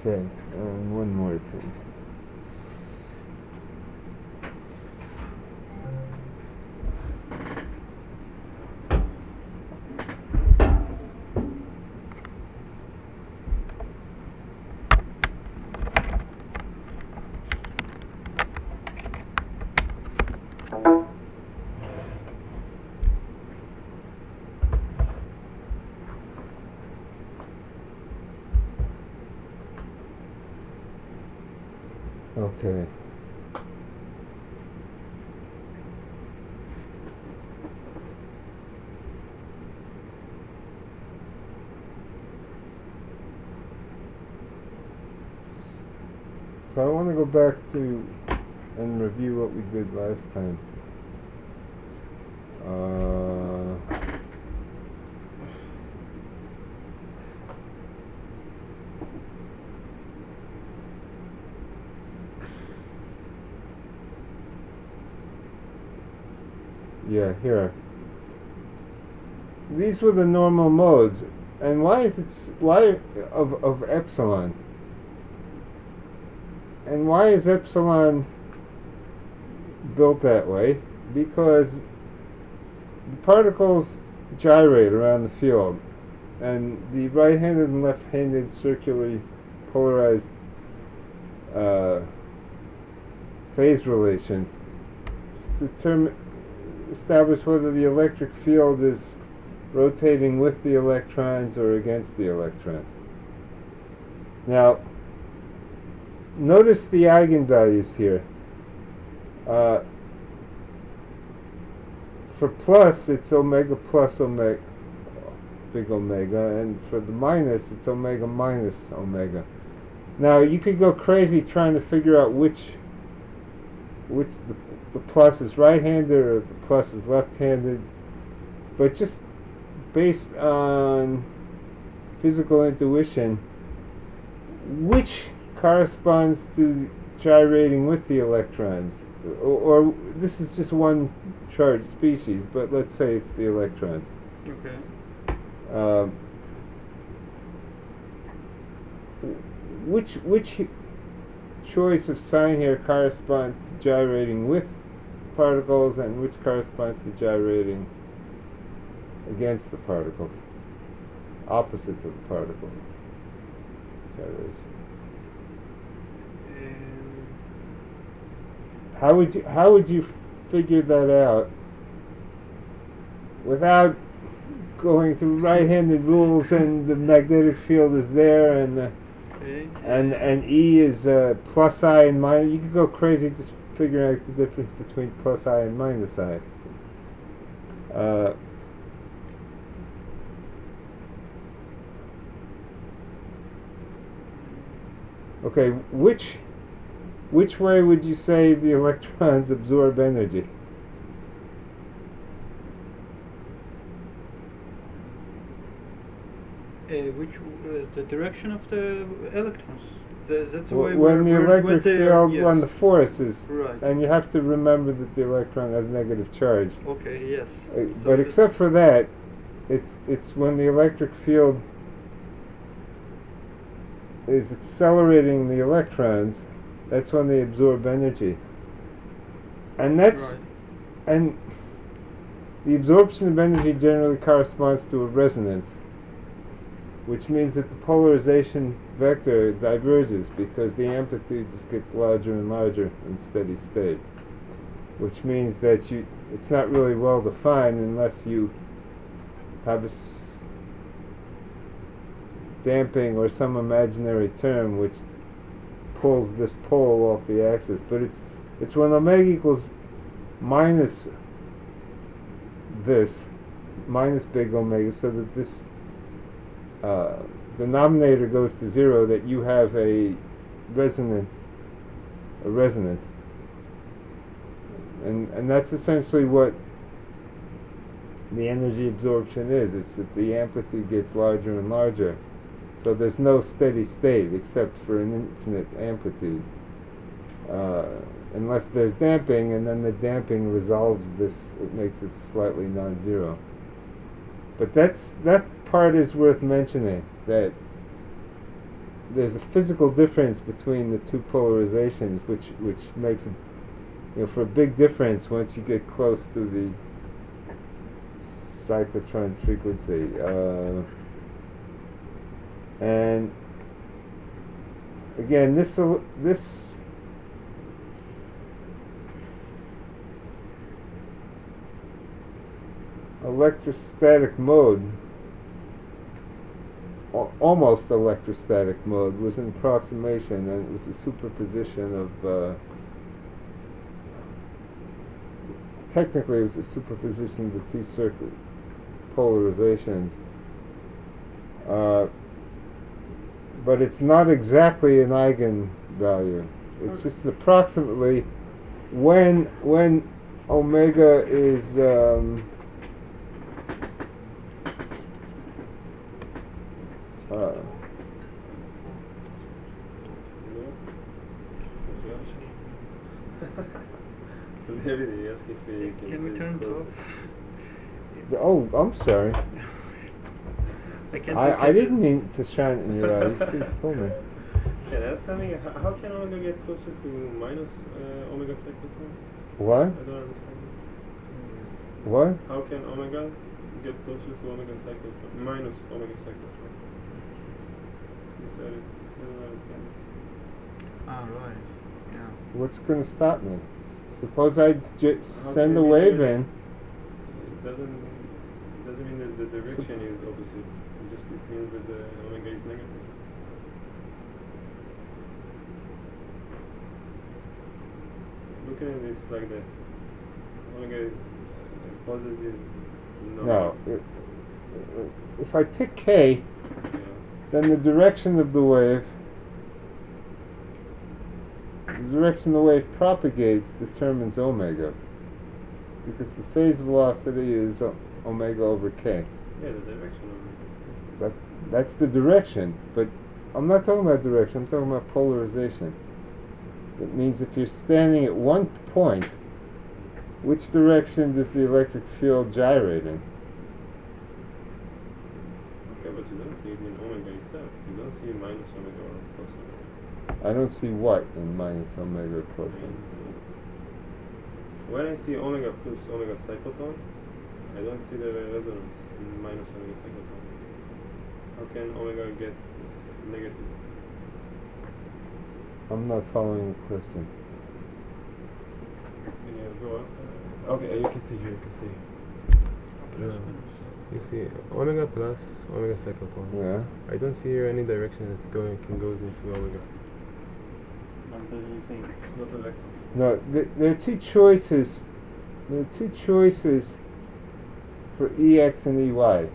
Okay, and one more thing. Okay. So I want to go back to and review what we did last time. Yeah, here. These were the normal modes. And why is it why of epsilon? And why is epsilon built that way? Because the particles gyrate around the field, and the right-handed and left-handed circularly polarized uh, phase relations establish whether the electric field is rotating with the electrons or against the electrons. Now, notice the eigenvalues here. For plus, it's omega plus omega, big omega, and for the minus, it's omega minus omega. Now, you could go crazy trying to figure out which the plus is right-handed or the plus is left-handed, but just based on physical intuition, which corresponds to gyrating with the electrons, or this is just one charged species, but let's say it's the electrons. Okay. Which choice of sign here corresponds to gyrating with particles, and which corresponds to gyrating against the particles, opposite to the particles? Gyration. How would you figure that out without going through right-handed rules and the magnetic field is there and the and E is plus I and minus? You could go crazy just figuring out the difference between plus I and minus I. Okay, which way would you say the electrons absorb energy? The direction of the electrons. That's the way when the electric field, yes. when the force is, Right. and you have to remember that the electron has negative charge. Okay, yes. But except for that, it's when the electric field is accelerating the electrons, that's when they absorb energy. And that's right. and the absorption of energy generally corresponds to a resonance, which means that the polarization vector diverges because the amplitude just gets larger and larger in steady state, which means that it's not really well defined unless you have a damping or some imaginary term which pulls this pole off the axis. But it's when omega equals minus this, minus big omega, so that this denominator goes to zero, that you have a resonance. And that's essentially what the energy absorption is. It's that the amplitude gets larger and larger. So there's no steady state except for an infinite amplitude. Unless there's damping, and then the damping resolves this, it makes it slightly non-zero. But that part is worth mentioning, that there's a physical difference between the two polarizations, which makes a, for a big difference once you get close to the cyclotron frequency. And again, this electrostatic mode, almost electrostatic mode, was an approximation, and it was a superposition of technically it was a superposition of the two circuit polarizations, but it's not exactly an eigenvalue. It's just approximately when omega is Can we turn it off? oh, I'm sorry. I didn't mean to shine it in your eye. You should have told me. Yeah, that's something. How can omega get closer to minus omega cyclotron? What? I don't understand this. What? How can omega get closer to omega cyclotron? Minus omega cyclotron. You said it. I don't understand it. Ah, right. Yeah. What's going to stop me? Suppose I send the can wave you- in. It doesn't mean that the direction is opposite. It means that the omega is negative. Looking at this like that, omega is positive. No. If I pick K, Yeah. then the direction of the wave propagates determines omega, because the phase velocity is omega over K. Yeah, the direction of it. That's the direction, but I'm not talking about direction, I'm talking about polarization. It means if you're standing at one point, which direction does the electric field gyrate in? Okay, but you don't see it in omega itself. You don't see minus omega or plus omega. I don't see what in minus omega or plus omega. When I see omega plus omega cyclotron, I don't see the resonance in minus omega cyclotron. How can omega get negative? I'm not following the question. Can you go up? Okay, you can see here, you can see. You see omega plus omega cyclotron. Yeah. I don't see here any direction that goes into omega. It's not electron. No, there are two choices. There are two choices for EX and EY. Yeah.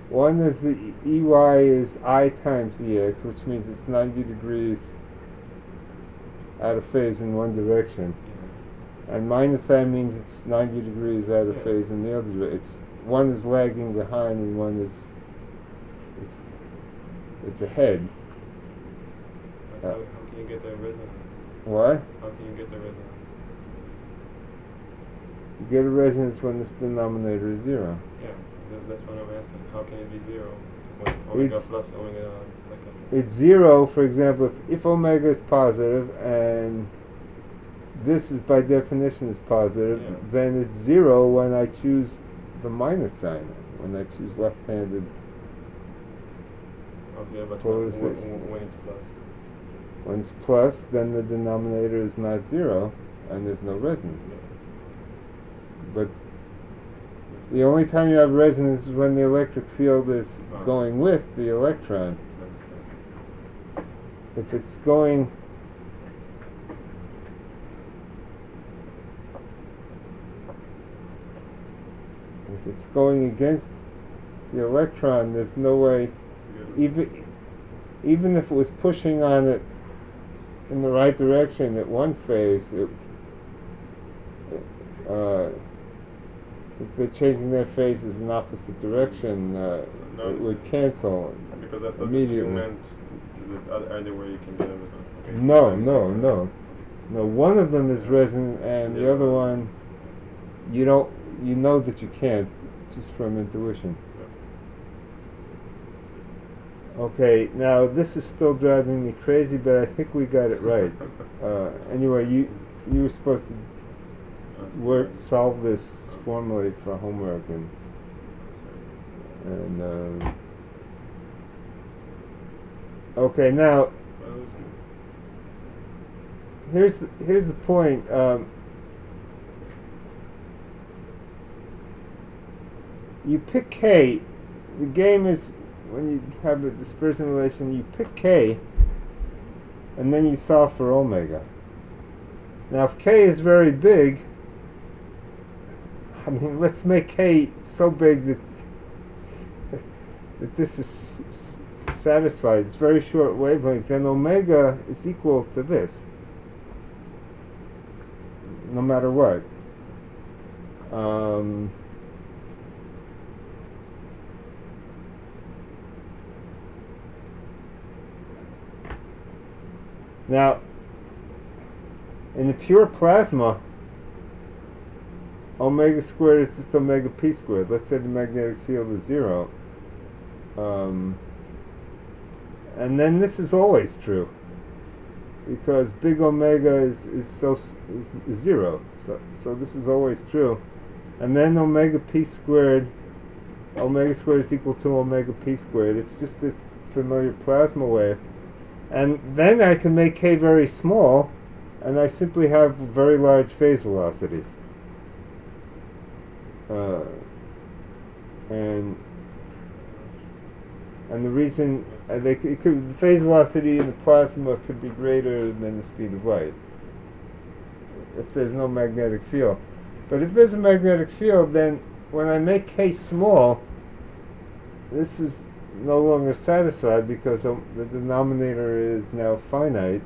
One is the EY is I times EX, which means it's 90 degrees out of phase in one direction. And minus I means it's 90 degrees out of phase in the other direction. It's one is lagging behind and one is it's ahead. But how can you get the resonance? What? How can you get the resonance? You get a resonance when this denominator is zero. Yeah, that's what I'm asking. How can it be zero when omega plus omega second? It's zero, for example, if omega is positive and this is by definition is positive, Yeah. then it's zero when I choose the minus sign, when I choose left-handed. Okay, but Polarization. when it's plus. When it's plus, then the denominator is not zero and there's no resonance. But the only time you have resonance is when the electric field is going with the electron. It's not the same. If it's going against the electron, there's no way, even if it was pushing on it in the right direction at one phase, since they're changing their phases in opposite direction, it would cancel Because I thought immediately. you meant that either way you can get a resonance. Okay. No. One of them is resonant, and the other one, you know that you can't, just from intuition. Okay, now this is still driving me crazy, but I think we got it right. Anyway, you were supposed to solve this formally for homework, and okay, now here's the point. You pick K. The game is when you have a dispersion relation, you pick K, and then you solve for omega. Now, if K is very big, I mean, let's make K so big that this is satisfied. It's very short wavelength, then omega is equal to this, no matter what. Now, in the pure plasma, omega squared is just omega p squared. Let's say the magnetic field is 0. And then this is always true, because big omega is 0. So this is always true. And then omega squared is equal to omega p squared. It's just the familiar plasma wave. And then I can make K very small, and I simply have very large phase velocities. And the reason the phase velocity in the plasma could be greater than the speed of light if there's no magnetic field. But if there's a magnetic field, then when I make K small, this is no longer satisfied because the denominator is now finite.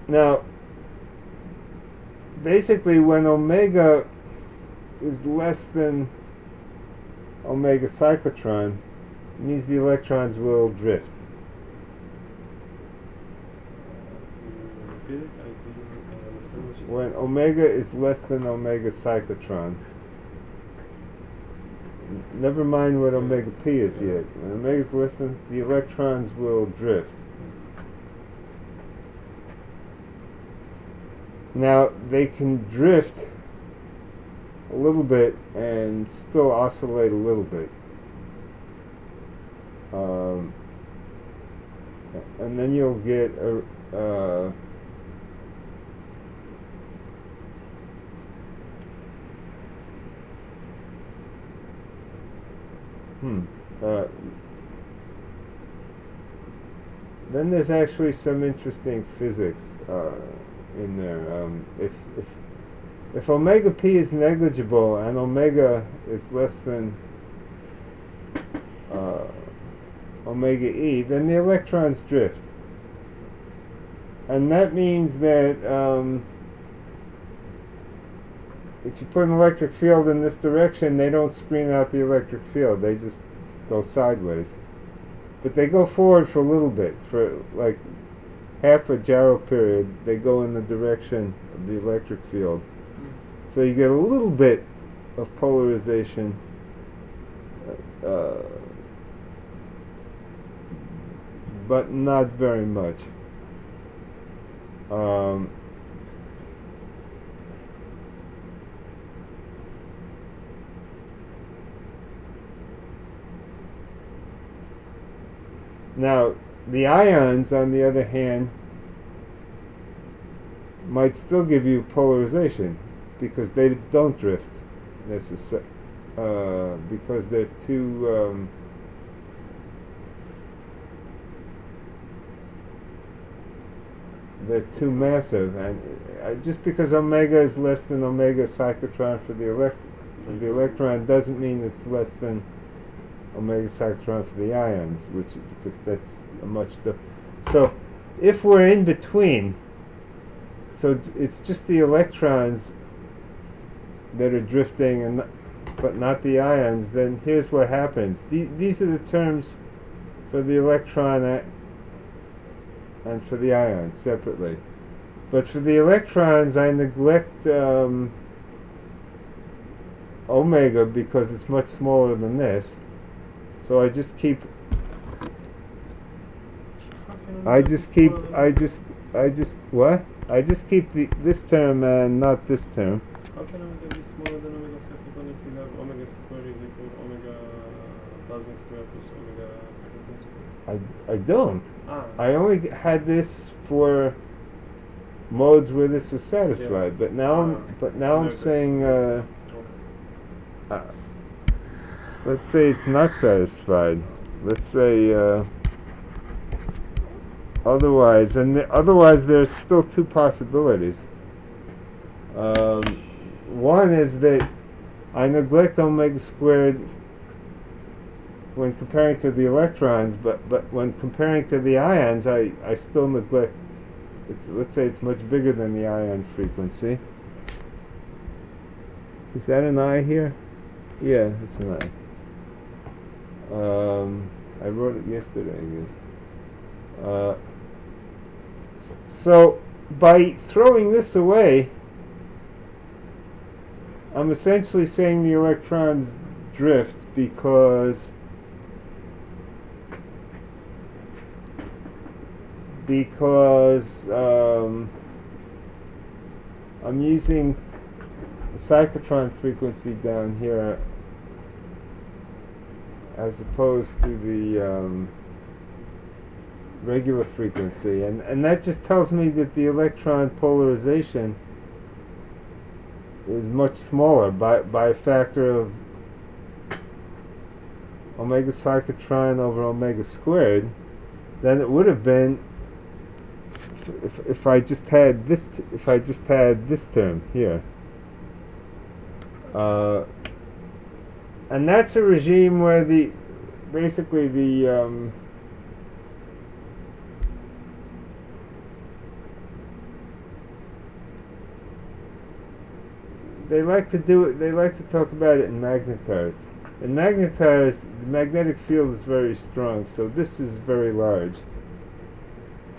Now, basically, when omega is less than omega cyclotron, it means the electrons will drift. When omega is less than omega cyclotron, never mind what omega p is yet. When omega is less than, the electrons will drift. Now, they can drift a little bit and still oscillate a little bit. And then you'll get then there's actually some interesting physics in there. If omega p is negligible and omega is less than omega e, then the electrons drift. And that means that if you put an electric field in this direction, they don't screen out the electric field. They just go sideways. But they go forward for a little bit. For like half a gyro period, they go in the direction of the electric field. So you get a little bit of polarization, but not very much. Now, the ions, on the other hand, might still give you polarization because they don't drift necessarily, because they're too massive, and just because omega is less than omega cyclotron for the electron doesn't mean it's less than omega cyclotron for the ions, because that's a much so if we're in between, so it's just the electrons that are drifting but not the ions, then here's what happens. These are the terms for the electron and for the ions separately. But for the electrons, I neglect omega because it's much smaller than this. So I just keep How can I omega be just keep smaller than I just what? I just keep this term and not this term. How can omega be smaller than omega second if we have omega squared is equal to omega thousand squared plus omega second squared? I don't. Ah. I only had this for modes where this was satisfied, Yeah. but now I'm Okay. saying Okay. let's say it's not satisfied. Let's say otherwise, otherwise there's still two possibilities. One is that I neglect omega squared when comparing to the electrons, but when comparing to the ions, I still neglect. Let's say it's much bigger than the ion frequency. Is that an I here? Yeah, it's an I. I wrote it yesterday, I guess. So by throwing this away, I'm essentially saying the electrons drift because I'm using the cyclotron frequency down here as opposed to the regular frequency, and that just tells me that the electron polarization is much smaller by a factor of omega cyclotron over omega squared than it would have been if I just had this term here. And that's a regime where basically they like to talk about it in magnetars. In magnetars, the magnetic field is very strong, so this is very large.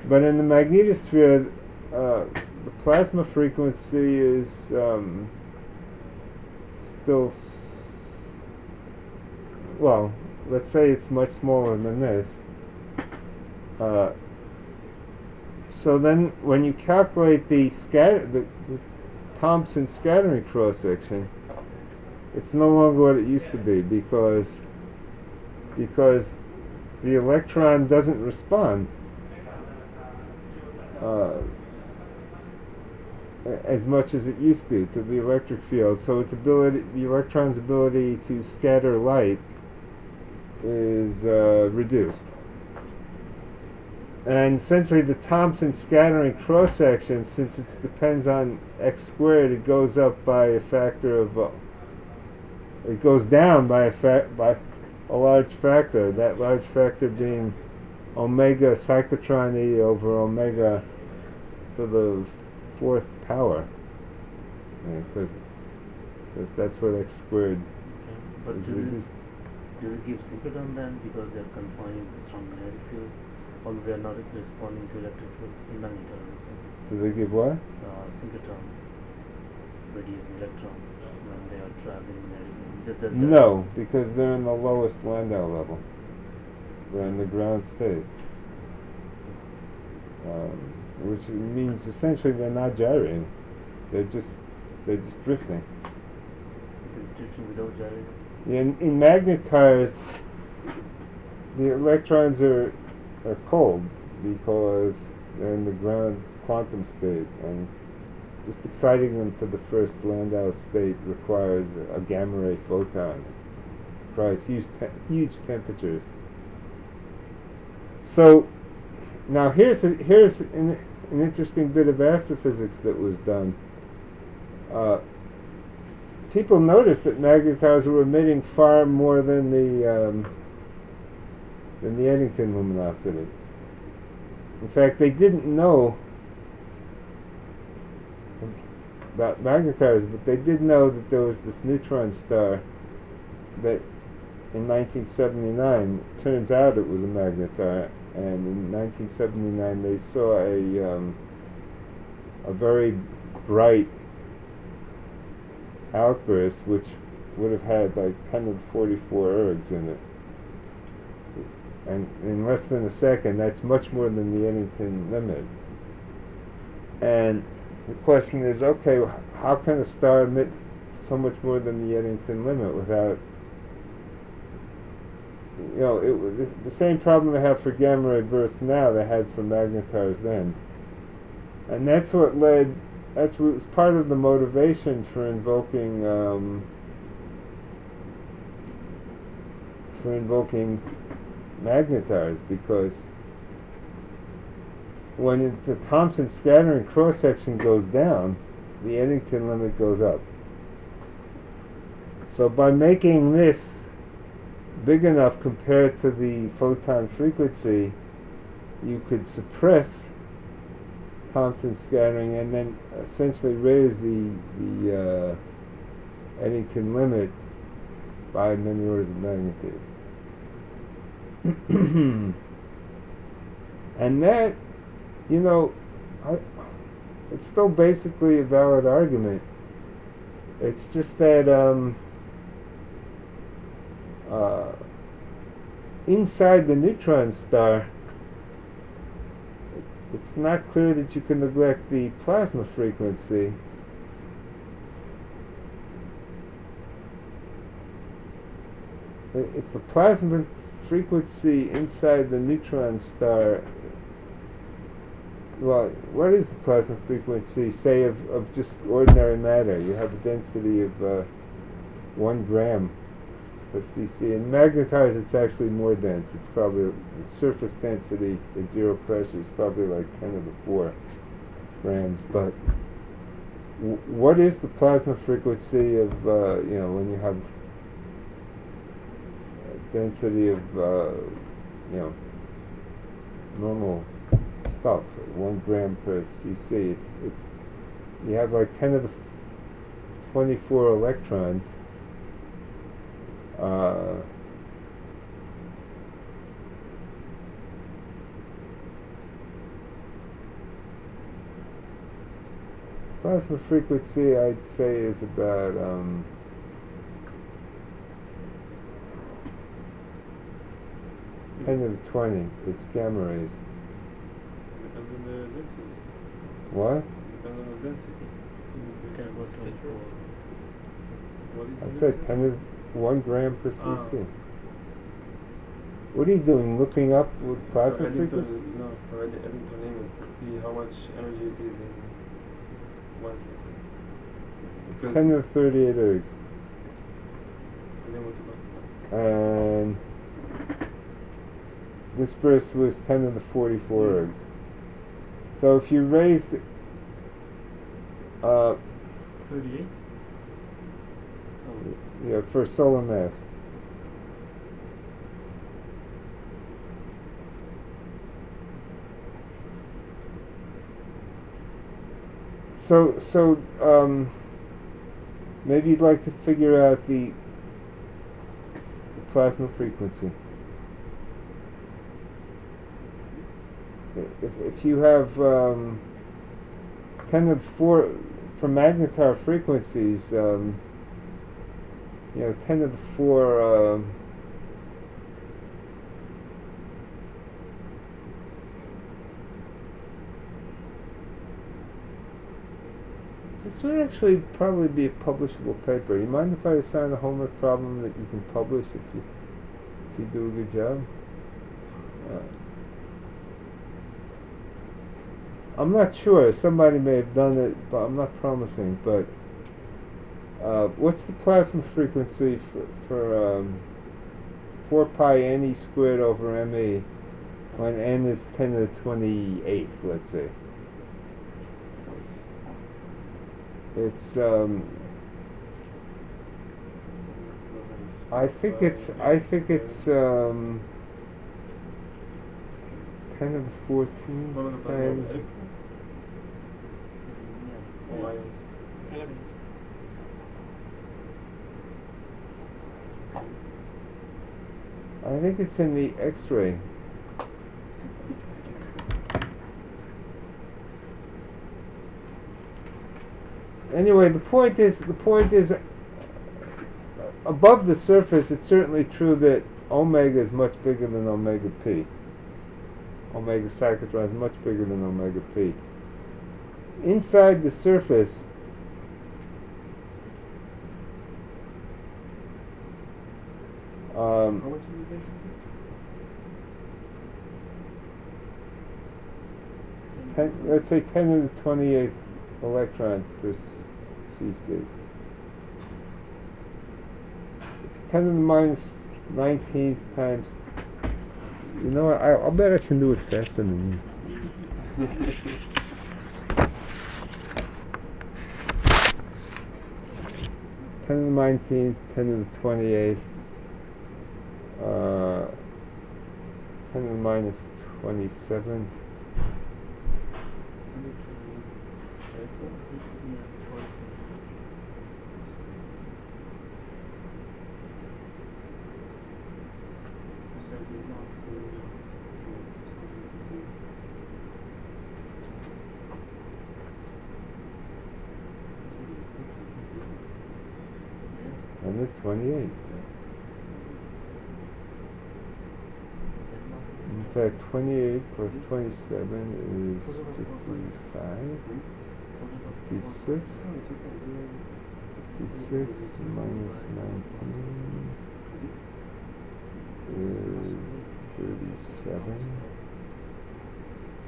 But in the magnetosphere, the plasma frequency is still, well, let's say it's much smaller than this. So then, when you calculate the Thomson scattering cross section, it's no longer what it used to be because the electron doesn't respond as much as it used to the electric field. So the electron's ability to scatter light is reduced. And essentially the Thomson scattering cross section, since it depends on x squared, it goes up by a factor of it goes down by a large factor. That large factor being omega cyclotron E over omega to the fourth power, because that's what x squared But is do reduced. they give synchrotron then because they are confined to strong magnetic field, although they are not responding to electric field in magnetar? Do they give what? Synchrotron radiating electrons when they are traveling in magnetic field. No, because they're in the lowest Landau level. They're in the ground state, which means essentially they're not gyrating. They're just drifting. They're drifting without gyrating. In magnetars, the electrons are cold because they're in the ground quantum state, and just exciting them to the first Landau state requires a gamma ray photon. Requires huge temperatures. So now here's an interesting bit of astrophysics that was done. People noticed that magnetars were emitting far more than the Eddington luminosity. In fact, they didn't know about magnetars, but they did know that there was this neutron star that in 1979, turns out it was a magnetar, and in 1979 they saw a very bright outburst which would have had like 10 to the 44 ergs in it. and in less than a second, that's much more than the Eddington limit. And the question is, okay, how can a star emit so much more than the Eddington limit without, the same problem they have for gamma ray bursts now they had for magnetars then. And that's what was part of the motivation for invoking magnetars, because when the Thomson scattering cross-section goes down, the Eddington limit goes up. So by making this big enough compared to the photon frequency, you could suppress Thomson scattering and then essentially raise the Eddington limit by many orders of magnitude. And that, it's still basically a valid argument. It's just that inside the neutron star, it's not clear that you can neglect the plasma frequency. If the plasma frequency inside the neutron star, well, what is the plasma frequency, say, of just ordinary matter? You have a density of 1 gram per cc. In magnetars, it's actually more dense. It's probably, the surface density at zero pressure is probably like 10 to the 4 grams. But what is the plasma frequency of, when you have density of, normal stuff, 1 gram per cc? It's you have like 10 to the 24 electrons. Plasma frequency, I'd say, is about 10 to the 20. It's gamma rays. Depends on the density. What? Depends on the density. You can go 24. What is I the said density? 10 to 1 gram per cc. What are you doing? Looking up with plasma frequency? No, for Eddington limit to see how much energy it is in 1 second. It's Because 10 to the 38 ergs. then what about? And this burst was 10 to the 44 ergs. So if you raised 38? for solar mass. So maybe you'd like to figure out the plasma frequency. If you have 10 to the 4 for magnetar frequencies, 10 to the 4 this would actually probably be a publishable paper. You mind if I assign a homework problem that you can publish if you do a good job? I'm not sure. Somebody may have done it, but I'm not promising. But what's the plasma frequency for 4 pi Ne squared over Me when N is 10 to the 28th, let's say? It's I think it's 10 to the 14 One of the times. plasma or ions. I think it's in the X-ray. Anyway, the point is, above the surface, it's certainly true that omega is much bigger than omega p. Omega cyclotron is much bigger than omega p. Inside the surface, How much is the density? let's say 10 to the 28th electrons per cc. It's 10 to the minus 19th times. You know what? I'll bet I can do it faster than you. 10 to the 19th, 10 to the 28th, 10 to the minus 27th. And the 28. In fact, 28 plus 27 is 55. 56. 56 minus 19 is 37.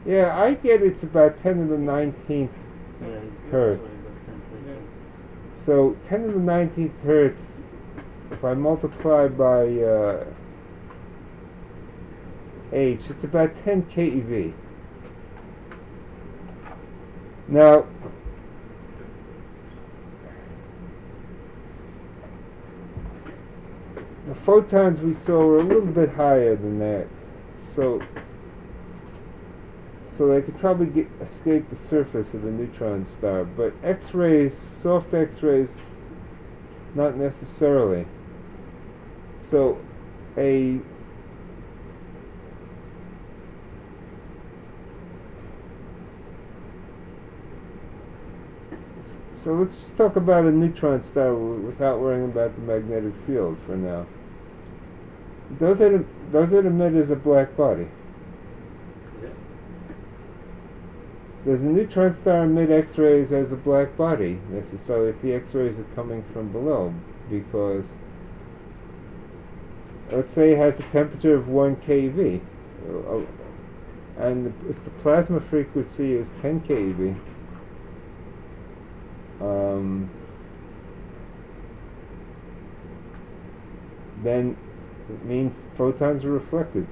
Yeah, I get it's about 10 to the 19th hertz. So 10 to the 19th hertz, if I multiply by h, it's about 10 keV. Now, the photons we saw were a little bit higher than that, so they could probably escape the surface of a neutron star, but X-rays, soft X-rays, not necessarily. So so let's just talk about a neutron star without worrying about the magnetic field for now. Does it emit as a black body? Does a neutron star emit X-rays as a black body, necessarily, if the X-rays are coming from below? Because, let's say it has a temperature of 1 keV, and if the plasma frequency is 10 keV, then it means photons are reflected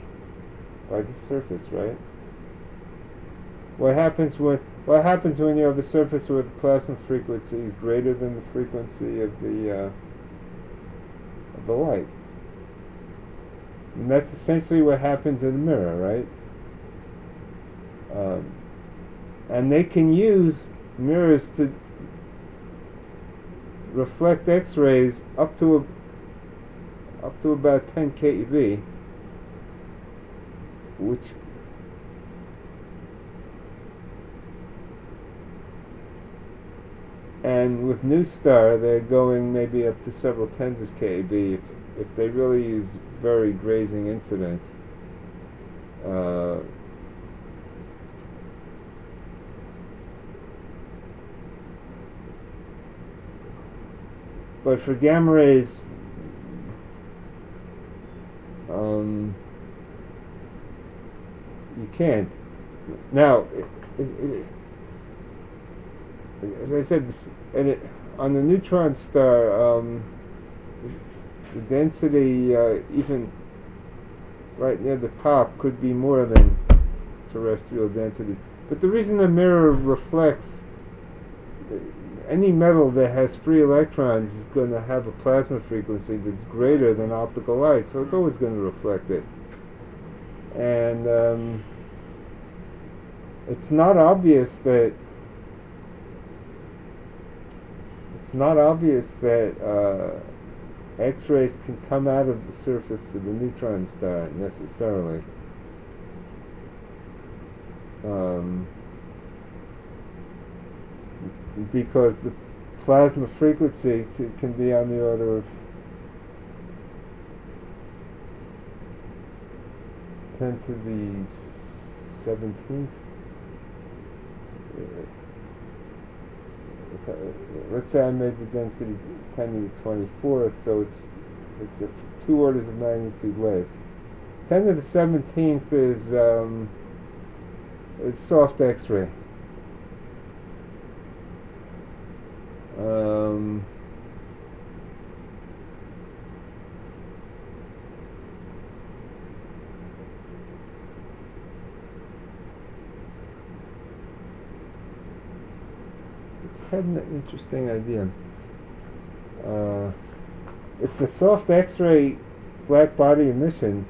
by the surface, right? What happens when you have a surface where the plasma frequency is greater than the frequency of the light? And that's essentially what happens in a mirror, right? And they can use mirrors to reflect X-rays up to about 10 keV, which and with NuSTAR they're going maybe up to several tens of keV if they really use very grazing incidence. But for gamma rays, you can't. Now, as I said, on the neutron star, the density, even right near the top, could be more than terrestrial densities. But the reason the mirror reflects, any metal that has free electrons is going to have a plasma frequency that's greater than optical light, so it's always going to reflect it. And it's not obvious that X-rays can come out of the surface of the neutron star necessarily. Because the plasma frequency can be on the order of 10 to the 17th. Let's say I made the density 10 to the 24th, so it's 2 orders of magnitude less. 10 to the 17th is it's soft X-ray. It's had an interesting idea. If the soft X-ray black body emission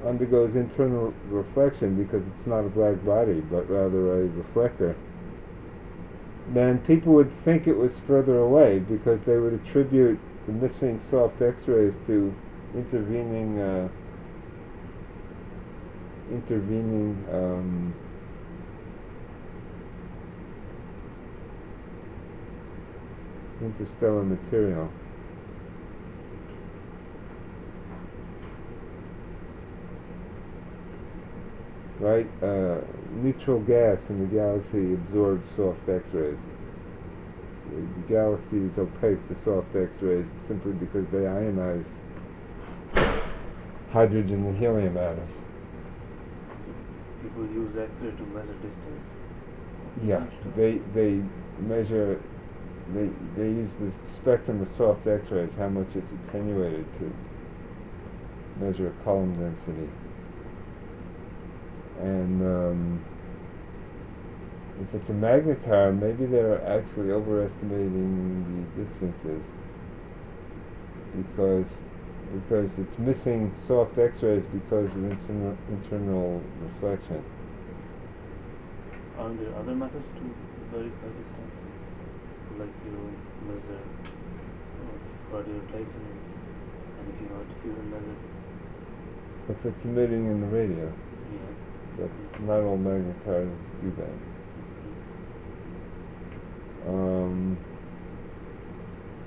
undergoes internal reflection because it's not a black body but rather a reflector, then people would think it was further away because they would attribute the missing soft X-rays to intervening interstellar material. Right? Neutral gas in the galaxy absorbs soft X-rays. The galaxy is opaque to soft X-rays simply because they ionize hydrogen and helium atoms. People use X-ray to measure distance. Yeah, they measure. They use the spectrum of soft X-rays, how much it's attenuated, to measure a column density. And if it's a magnetar, maybe they're actually overestimating the distances because it's missing soft X-rays because of internal reflection. Are there other methods to verify distance? Like you measure what you're placing it, and if you have to fuse and measure. If it's emitting in the radio, Yeah. but not all magnetars do that.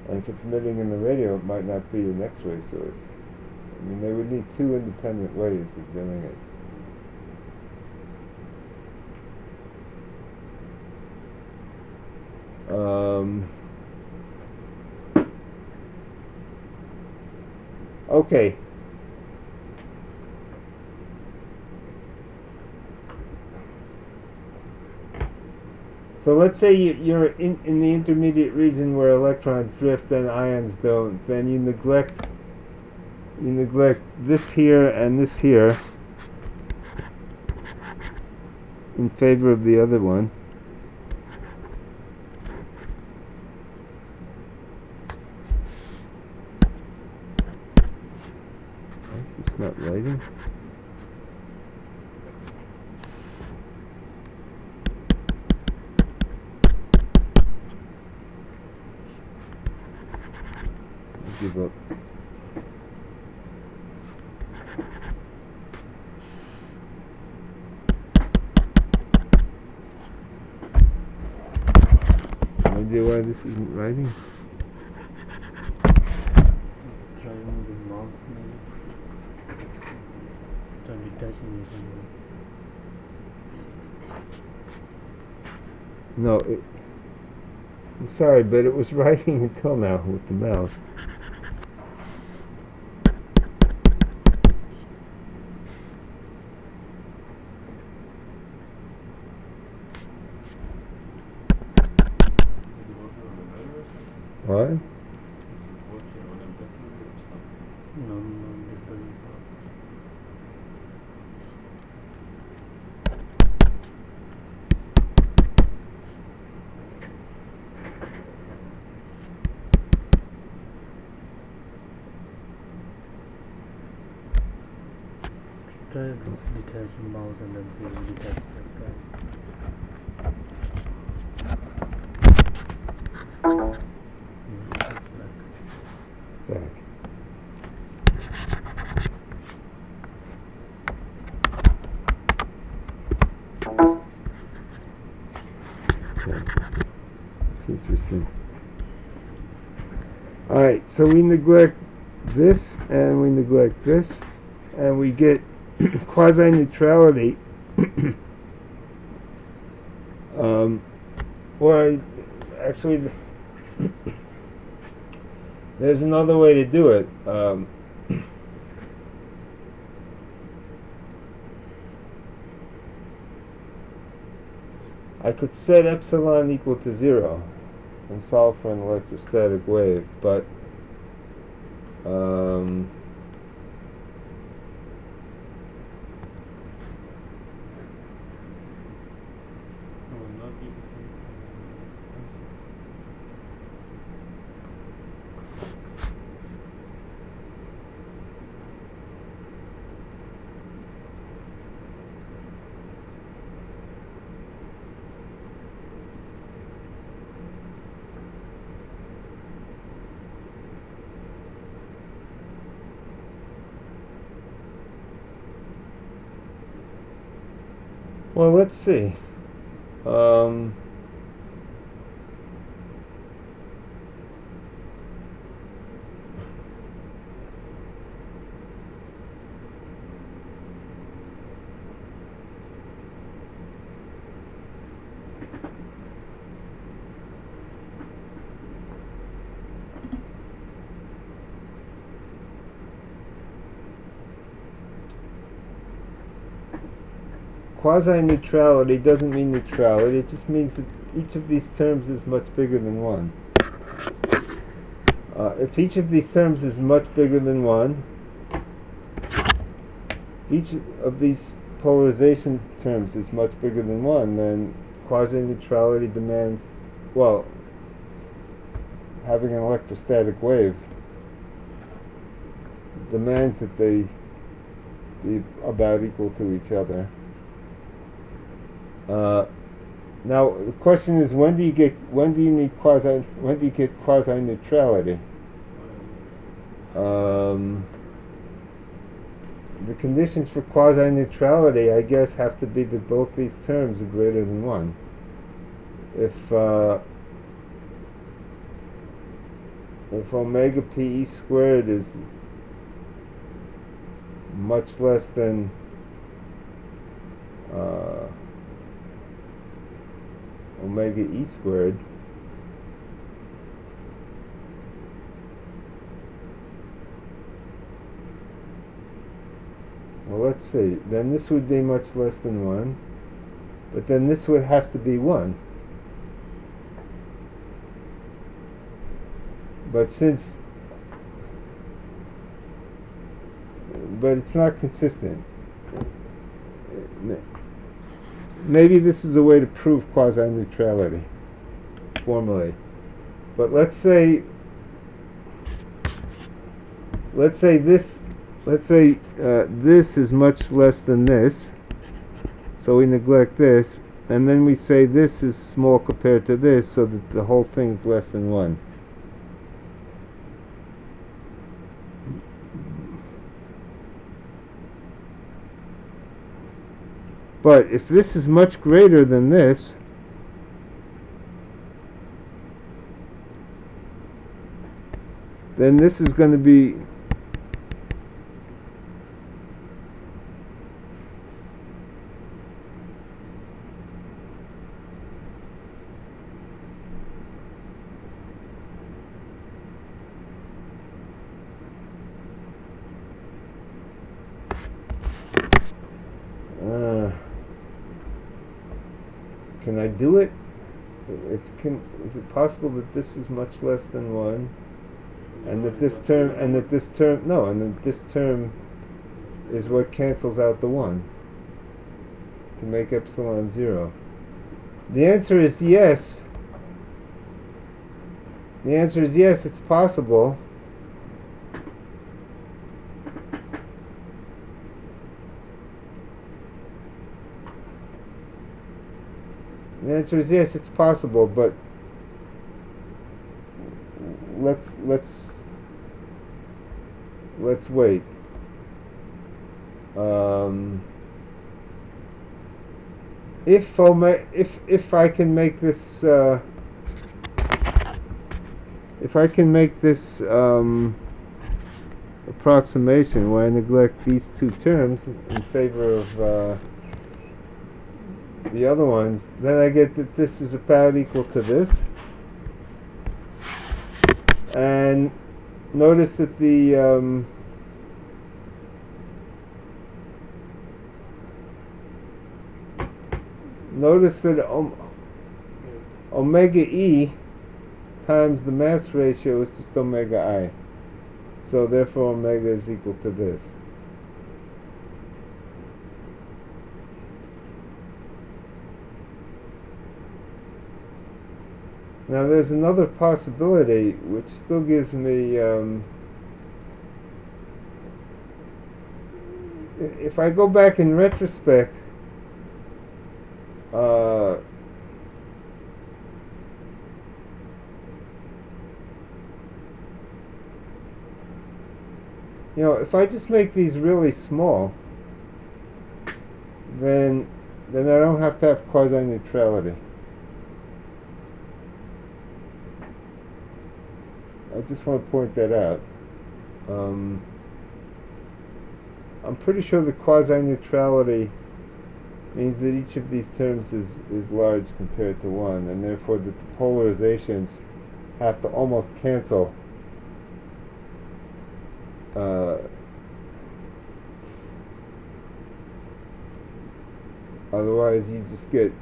And if it's emitting in the radio, it might not be an X-ray source. I mean, they would need 2 independent ways of doing it. Okay. So let's say you're in the intermediate region where electrons drift and ions don't. Then you neglect this here and this here in favor of the other one. It's not writing. I give up. Any idea why this isn't writing? Try moving mouse maybe. Try detaching it. No, I'm sorry, but it was writing until now with the mouse. What? No, this doesn't work. Try detach the mouse and then see if it detaches that. It's back. It's interesting. Alright, so we neglect this and we neglect this, and we get quasi-neutrality, or actually, there's another way to do it. I could set epsilon equal to 0 and solve for an electrostatic wave, but will not be the same answer. well, let's see. Quasi-neutrality doesn't mean neutrality, it just means that each of these terms is much bigger than 1. If each of these terms is much bigger than 1, each of these polarization terms is much bigger than 1, then quasi-neutrality demands, well, having an electrostatic wave demands that they be about equal to each other. Now the question is, when do you get quasi-neutrality? The conditions for quasi-neutrality, I guess, have to be that both these terms are greater than 1. If omega p e squared is much less than omega e squared, well, let's see, then this would be much less than 1, but then this would have to be 1. But it's not consistent. Maybe this is a way to prove quasi-neutrality formally. But let's say this is much less than this, so we neglect this, and then we say this is small compared to this, so that the whole thing is less than 1. But if this is much greater than this, then this is going to be can I do it? Is it possible that this is much less than 1, and that this term is what cancels out the 1 to make epsilon 0? The answer is yes. The answer is yes, it's possible. The answer is yes, it's possible, but let's wait. If I can make this approximation where I neglect these two terms in favor of the other ones, then I get that this is about equal to this. And notice that the notice that omega E times the mass ratio is just omega I. So therefore omega is equal to this. Now there's another possibility which still gives me, if I go back in retrospect, if I just make these really small, then I don't have to have quasi-neutrality. I just want to point that out. I'm pretty sure the quasi-neutrality means that each of these terms is large compared to one, and therefore that the polarizations have to almost cancel. Otherwise you just get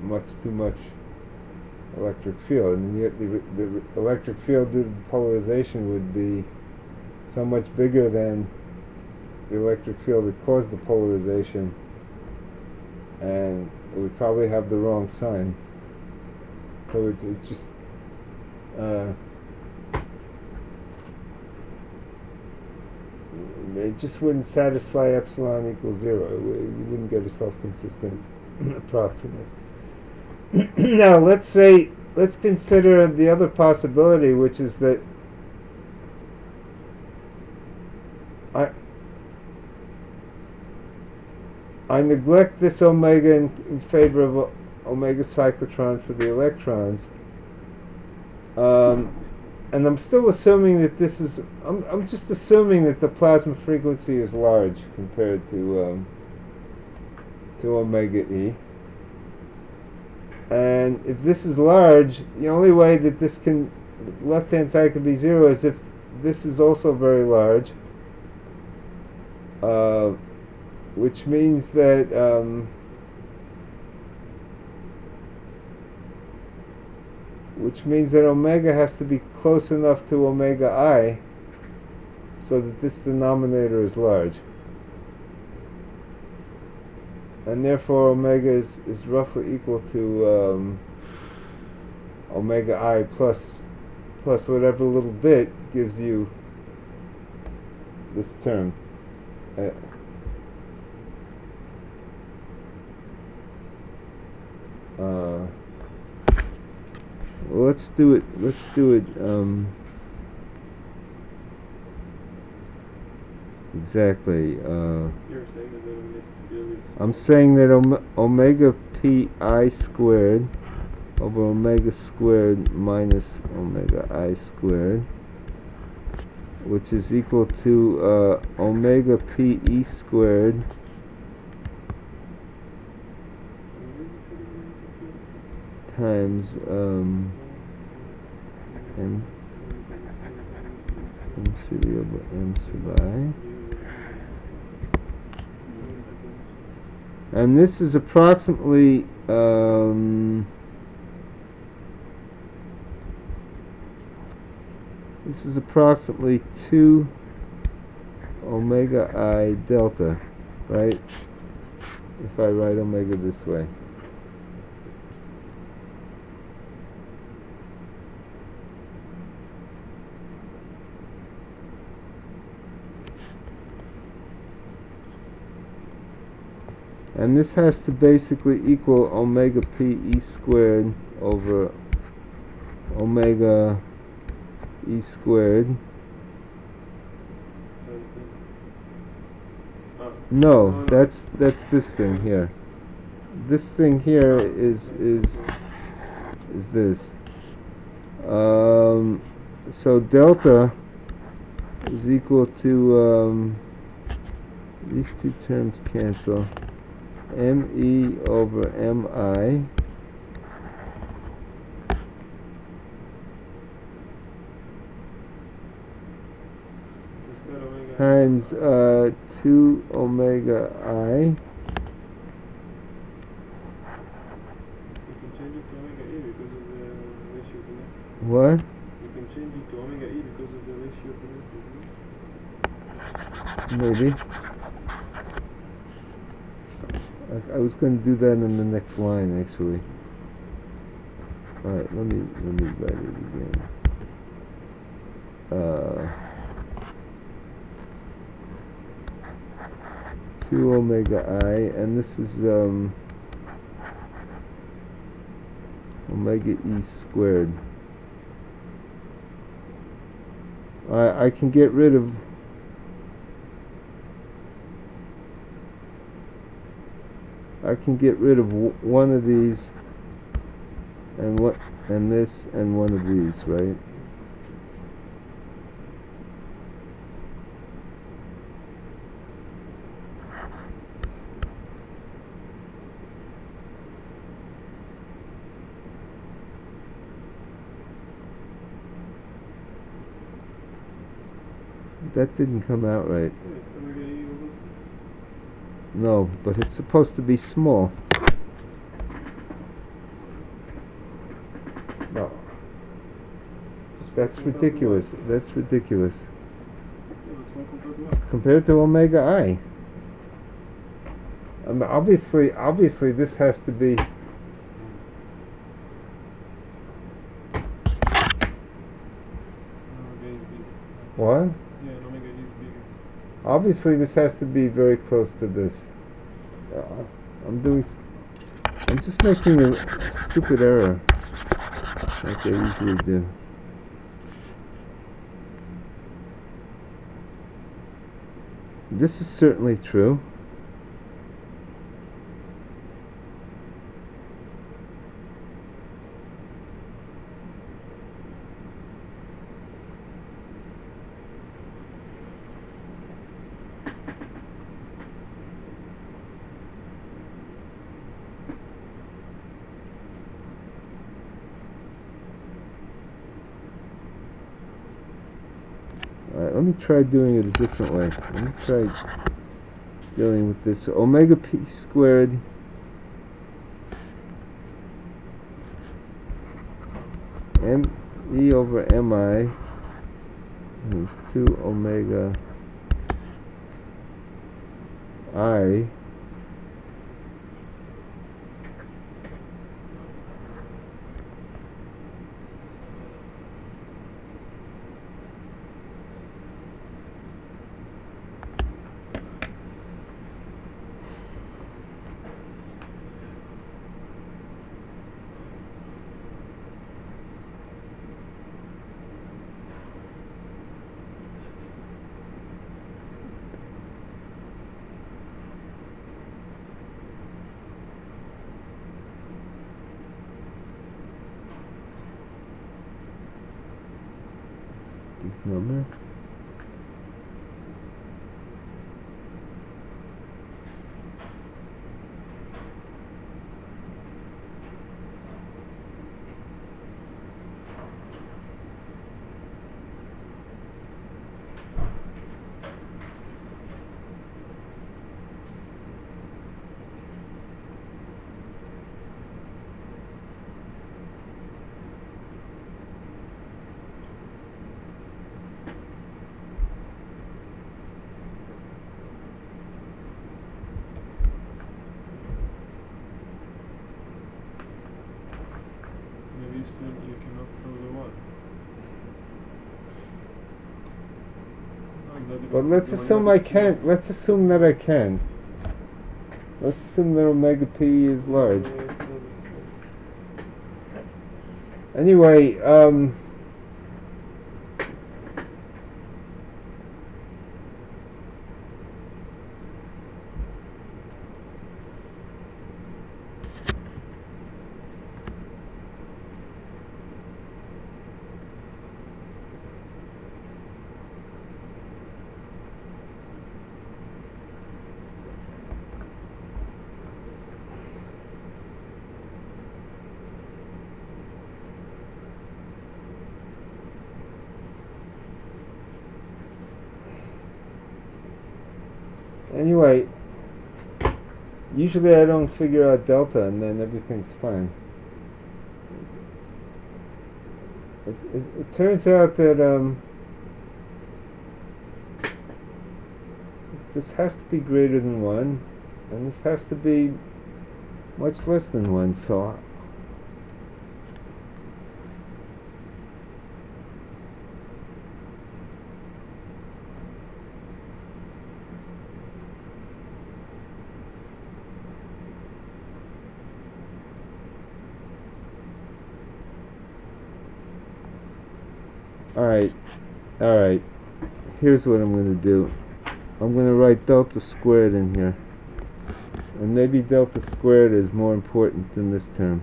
much too much electric field, and yet the electric field due to polarization would be so much bigger than the electric field that caused the polarization, and it would probably have the wrong sign. So it just it just wouldn't satisfy epsilon equals 0. You wouldn't get a self-consistent approximate. Now let's consider the other possibility, which is that I neglect this omega in favor of omega cyclotron for the electrons, and I'm still assuming that this is. I'm just assuming that the plasma frequency is large compared to omega E. And if this is large, the only way that this can, left-hand side can be 0 is if this is also very large, which means that omega has to be close enough to omega I so that this denominator is large. And therefore omega is roughly equal to omega I plus whatever little bit gives you this term. Let's do it exactly. You're saying that I'm saying that omega pi squared over omega squared minus omega I squared, which is equal to omega pi squared times m over m sub I. And this is approximately this is approximately 2 omega I delta, right? If I write omega this way. And this has to basically equal omega pi squared over omega E squared. No, that's this thing here. This thing here is this. So delta is equal to, these two terms cancel, me over mi Instead of omega times 2 omega I. You can change it to omega e because of the ratio of density. What? You can change it to omega e because of the ratio of density. Maybe. I was going to do that in the next line, actually. Alright, let me write it again. 2 omega I, and this is omega e squared. I can get rid of one of these and this and one of these, right? That didn't come out right. Yeah, it's omega e over. No, but it's supposed to be small. No. That's ridiculous. That's ridiculous. Yeah, but small compared to what? Compared to omega I. Obviously this has to be Omega e is bigger. what? Yeah, and omega e is bigger. Obviously this has to be very close to this. I'm just making a stupid error like I usually do. This is certainly true. Alright, let me try doing it a different way. Let me try dealing with this. Omega p squared me over mi is 2 omega I big number. Maybe still you cannot throw the one. But let's assume I can. Let's assume that I can. Let's assume that omega p is large. Anyway, Anyway, usually I don't figure out delta and then everything's fine. It turns out that this has to be greater than 1 and this has to be much less than 1, so Alright, here's what I'm going to do. I'm going to write delta squared in here. And maybe delta squared is more important than this term.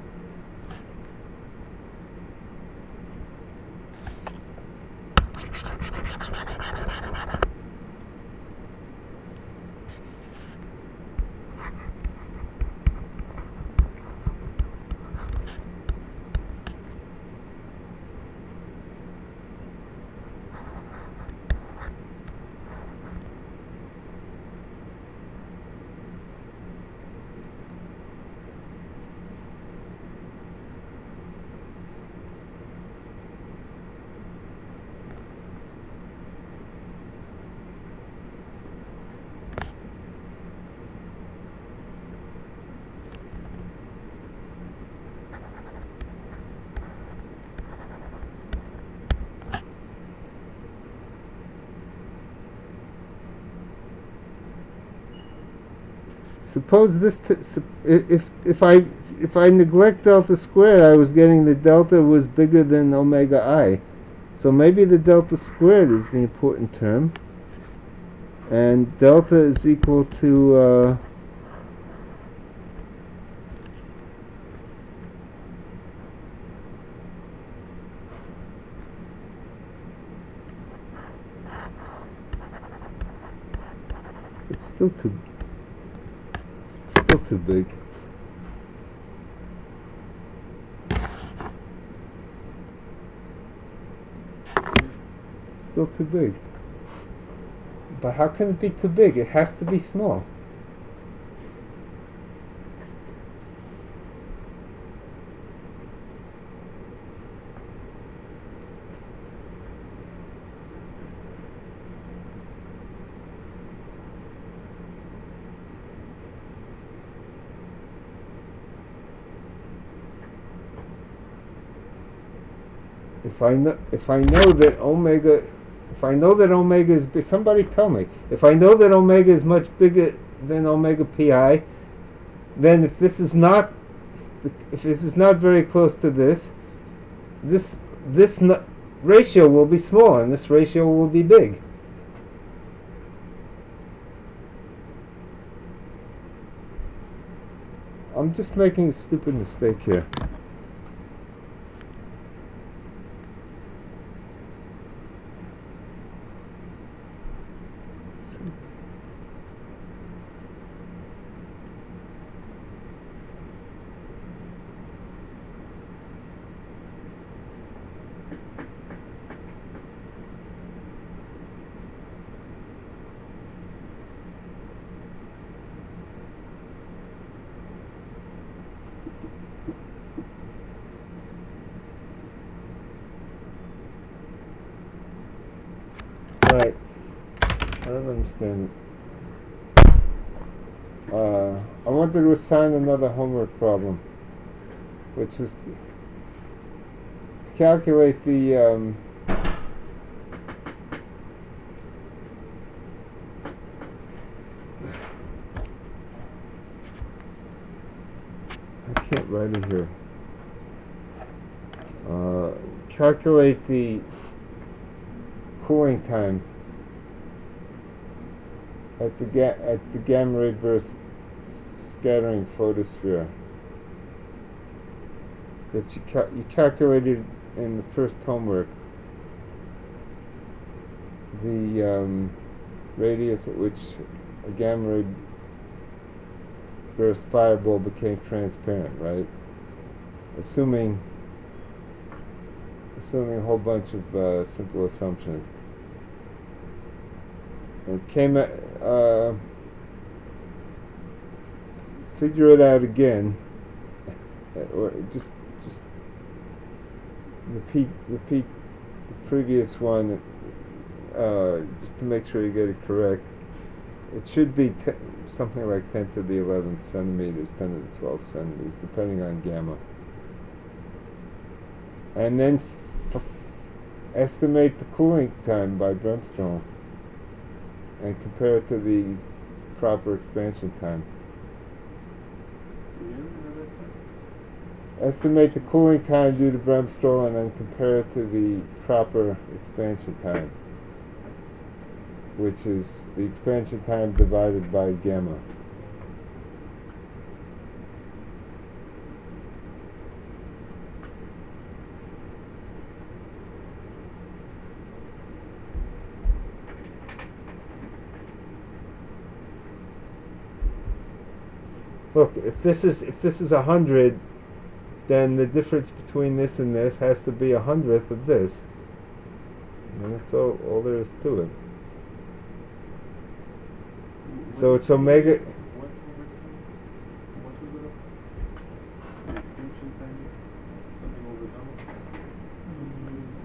Suppose this if I neglect delta squared, I was getting the delta was bigger than omega I. So maybe the delta squared is the important term. And delta is equal to it's still too big. Still too big. But how can it be too big? It has to be small. If I know that omega is big, somebody tell me. If I know that omega is much bigger than omega pi, then if this is not very close to this ratio will be small and this ratio will be big. I'm just making a stupid mistake here. Right. I don't understand it. I wanted to assign another homework problem, which was to calculate the I can't write it here. Calculate the cooling time at the gamma ray burst scattering photosphere that you calculated in the first homework. The radius at which a gamma ray burst fireball became transparent, right? Assuming a whole bunch of simple assumptions. It came at figure it out again, or just repeat the previous one, just to make sure you get it correct. It should be something like 10 to the 11th centimeters, 10 to the 12th centimeters, depending on gamma. And then estimate the cooling time by Bremsstrahlung and compare it to the proper expansion time. Estimate the cooling time due to Bremsstrahlung and then compare it to the proper expansion time, which is the expansion time divided by gamma. Look, if this is 100, then the difference between this and this has to be 100th of this. And that's all there is to it. So it's omega. What was the last time? The expansion time, something over gamma? Something over gamma.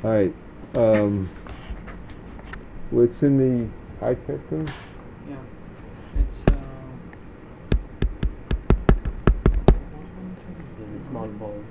Alright, what's in the high-tech room? Yeah, it's The small balls.